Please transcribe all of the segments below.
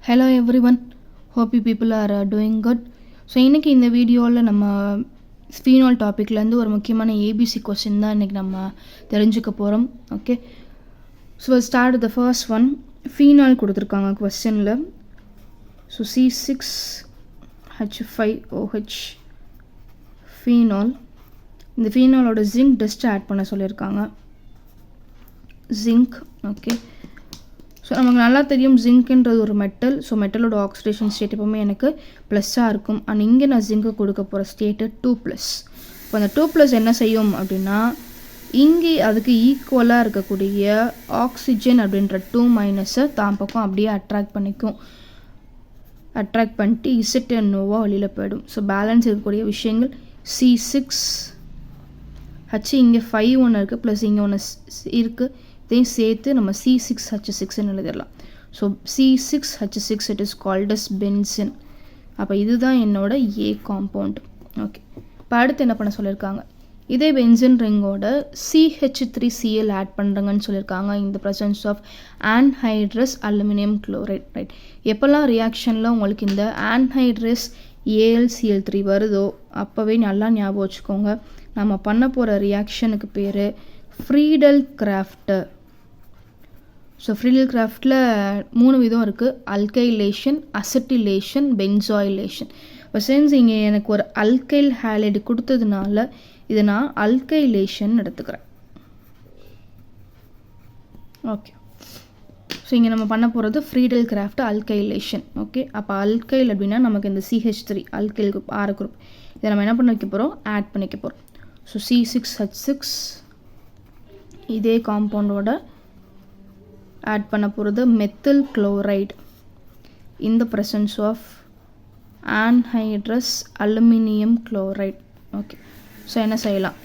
Hello everyone, hope you people are doing good. So இன்றைக்கி இந்த வீடியோவில் நம்ம ஸ்பீனால் டாப்பிக்லேருந்து ஒரு முக்கியமான ஏபிசி கொஸ்டின் தான் இன்றைக்கி நம்ம தெரிஞ்சுக்க போகிறோம். Okay, so start the first one. Phenol கொடுத்துருக்காங்க கொஸ்டினில். So C6H5OH phenol. இந்த ஃபீனாலோட ஜிங்க் டெஸ்ட் ஆட் பண்ண சொல்லியிருக்காங்க. ஜிங்க். ஓகே, ஸோ நமக்கு நல்லா தெரியும் ஜிங்க்ன்றது ஒரு மெட்டல். ஸோ மெட்டலோட ஆக்சிடேஷன் ஸ்டேட் எப்போவுமே எனக்கு ப்ளஸ்ஸாக இருக்கும். அண்ட் இங்கே நான் ஜிங்க்கு கொடுக்க போகிற ஸ்டேட்டு 2+. இப்போ அந்த 2+ என்ன செய்யும் அப்படின்னா, இங்கே அதுக்கு ஈக்குவலாக இருக்கக்கூடிய ஆக்சிஜன் அப்படின்ற 2- தான் பக்கம் அப்படியே அட்ராக்ட் பண்ணிக்கும். அட்ராக்ட் பண்ணிட்டு Z&Oவாக வெளியில் போயிடும். ஸோ பேலன்ஸ் இருக்கக்கூடிய விஷயங்கள் C6H, இங்கே 5 ஒன்று இருக்குது, ப்ளஸ் இங்கே ஒன்று இருக்குது. இதையும் சேர்த்து நம்ம C6H6ன்னு எழுதிடலாம். So C6H6 it is called as benzene. அப்போ இதுதான் என்னோட ஏ காம்பவுண்ட். ஓகே, இப்போ அடுத்து என்ன பண்ண சொல்லியிருக்காங்க, இதே பென்சின் ரிங்கோட CH3Cl ஆட் பண்ணுறங்கன்னு சொல்லியிருக்காங்க. இந்த presence of anhydrous aluminium chloride. Right, எப்போல்லாம் ரியாக்ஷனில் உங்களுக்கு இந்த ஆன்ஹைட்ரஸ் AlCl3 வருதோ அப்போவே நல்லா ஞாபகம் வச்சுக்கோங்க, நம்ம பண்ண போகிற ரியாக்ஷனுக்கு பேர் ஃப்ரீடல் கிராஃப்ட்டு. ஸோ ஃப்ரீடல் கிராஃப்டில் 3 விதம் இருக்குது: அல்கைலேஷன், அசட்டிலேஷன், பென்சாயிலேஷன். இப்போ சென்ஸ் இங்கே எனக்கு ஒரு அல்கைல் ஹாலைடு கொடுத்ததுனால இதை நான் அல்கைலேஷன் எடுத்துக்கிறேன். ஓகே, ஸோ இங்கே நம்ம பண்ண போகிறது ஃப்ரீடல் கிராஃப்ட் அல்கைலேஷன். ஓகே, அப்போ அல்கைல் அப்படின்னா நமக்கு இந்த CH3 அல்கைல் குரூப் 6 குரூப் இதை நம்ம என்ன பண்ண வைக்க போகிறோம், ஆட் பண்ணிக்க போகிறோம். ஸோ C6H6 இதே காம்பவுண்டோட ஆட் பண்ண போகிறது மெத்தில் குளோரைடு இந்த presence of anhydrous aluminium chloride. Okay, so என்ன செய்யலாம்,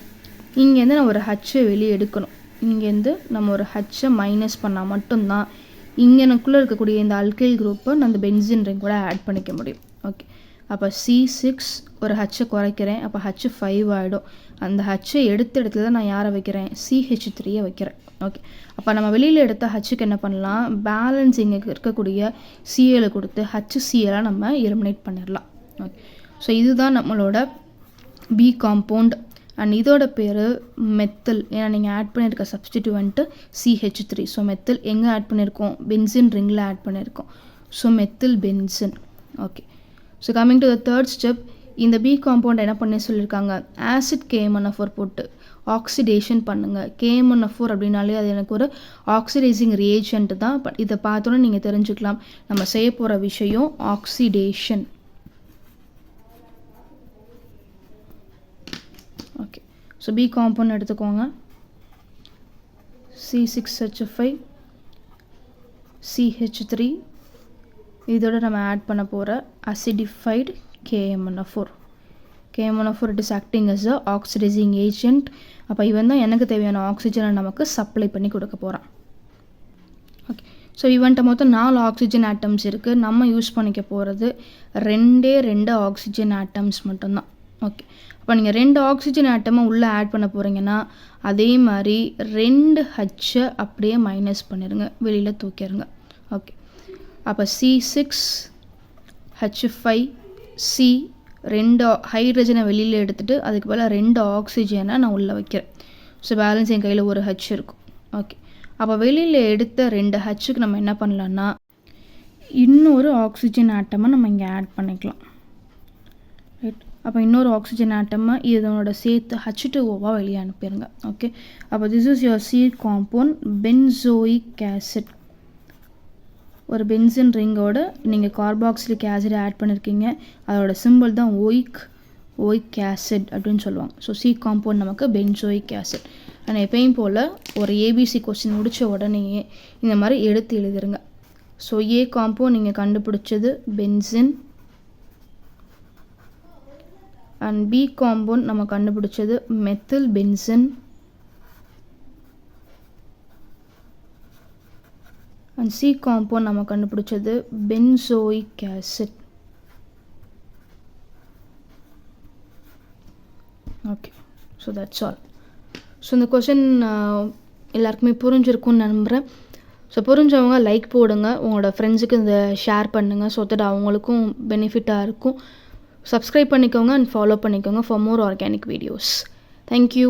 இங்கேருந்து நான் ஒரு ஹச்சை வெளியே எடுக்கணும். இங்கேருந்து நம்ம ஒரு ஹச்சை மைனஸ் பண்ணால் மட்டும்தான் இங்கே எனக்குள்ளே இருக்கக்கூடிய இந்த அல்கைல் குரூப்பை நான் அந்த பென்சின் ரிங் கூட ஆட் பண்ணிக்க முடியும். ஓகே, அப்போ C6 ஒரு ஹச்சை குறைக்கிறேன், அப்போ H 5 ஆகிடும். அந்த ஹச்சை எடுத்த இடத்துல தான் நான் யாரை வைக்கிறேன், CH3 வைக்கிறேன். ஓகே, அப்போ நம்ம வெளியில் எடுத்த ஹச்சுக்கு என்ன பண்ணலாம், பேலன்ஸ் இங்கே இருக்கக்கூடிய Cl கொடுத்து HCl நம்ம எலிமினேட் பண்ணிடலாம். ஓகே, ஸோ இதுதான் நம்மளோட பி காம்பவுண்ட். அண்ட் இதோட பேர் மெத்தில். ஏன்னா நீங்கள் ஆட் பண்ணியிருக்க சப்ஸ்டிடியூவன்ட்டு CH3. ஸோ மெத்தில் எங்கே ஆட் பண்ணியிருக்கோம், பென்சின் ரிங்கில் ஆட் பண்ணியிருக்கோம். So methyl benzene. Okay, so coming to the third step. இந்த பி காம்பவுண்ட் என்ன பண்ணி சொல்லியிருக்காங்க, ஆசிட் KMnO4 போட்டு ஆக்சிடேஷன் பண்ணுங்கள். KMnO4 அப்படின்னாலே அது எனக்கு ஒரு ஆக்சிடைசிங் ரியேஜென்ட் தான். பட் இதை பார்த்தோன்னே நீங்கள் தெரிஞ்சுக்கலாம் நம்ம செய்ய போகிற விஷயம் oxidation. Okay, so B compound எடுத்துக்கோங்க. C6H5 CH3 இதோட நம்ம ஆட் பண்ண போகிற acidified KMnO4. KMnO4 it is acting as a oxidising agent. அப்போ இவன் தான் எனக்கு தேவையான ஆக்சிஜனை நமக்கு சப்ளை பண்ணி கொடுக்க போகிறான். ஓகே, ஸோ இவன்ட்ட மொத்தம் 4 ஆக்சிஜன் ஆட்டம்ஸ் இருக்குது. நம்ம யூஸ் பண்ணிக்க போகிறது 2 ஆக்சிஜன் ஆட்டம்ஸ் மட்டும்தான். ஓகே, அப்போ நீங்கள் 2 ஆக்சிஜன் ஆட்டமை உள்ளே ஆட் பண்ண போகிறீங்கன்னா அதே மாதிரி 2 ஹச்சை அப்படியே மைனஸ் பண்ணிடுங்க, வெளியில் தூக்கிடுங்க. ஓகே, அப்போ C6H5C 2 ஹைட்ரஜனை வெளியில் எடுத்துகிட்டு அதுக்கு பதிலாக 2 ஆக்சிஜனை நான் உள்ளே வைக்கிறேன். ஸோ பேலன்ஸ் என் கையில் ஒரு ஹச் இருக்கும். ஓகே, அப்போ வெளியில் எடுத்த 2 ஹச்சுக்கு நம்ம என்ன பண்ணலான்னா இன்னொரு ஆக்சிஜன் ஆட்டமை நம்ம இங்கே ஆட் பண்ணிக்கலாம். ரைட், அப்போ இன்னொரு ஆக்சிஜன் ஆட்டமை இதனோட சேர்த்து H2Oவாக வெளியே அனுப்பிடுங்க. ஓகே, அப்போ this is your C compound benzoic acid. ஒரு பென்சின் ரிங்கோட நீங்கள் கார்பாக்சிலிக் ஆசிட் ஆட் பண்ணியிருக்கீங்க, அதோட சிம்பிள் தான் ஓயிக் ஆசிட் அப்படின்னு சொல்லுவாங்க. ஸோ சி காம்பவுண்ட் நமக்கு பென்சோயிக் ஆசிட். ஆனால் எப்பயும் போல் ஒரு ஏபிசி கொஸ்டின் முடித்த உடனேயே இந்த மாதிரி எடுத்து எழுதிருங்க. ஸோ ஏ காம்பவுண்ட் நீங்கள் கண்டுபிடிச்சது பென்சின், அண்ட் பி காம்பவுண்ட் நம்ம கண்டுபிடிச்சது methyl benzene, and C compound நம்ம கண்டுபிடிச்சது benzoic acid. Okay, so that's all. So இந்த கொஷின் எல்லாருக்குமே புரிஞ்சிருக்கும்னு நம்புகிறேன். ஸோ புரிஞ்சவங்க லைக் போடுங்க, உங்களோட ஃப்ரெண்ட்ஸுக்கு இந்த ஷேர் பண்ணுங்கள், ஸோ தட் அவங்களுக்கும் பெனிஃபிட்டாக இருக்கும். சப்ஸ்கிரைப் பண்ணிக்கோங்க அண்ட் ஃபாலோ பண்ணிக்கோங்க for more organic videos. Thank you.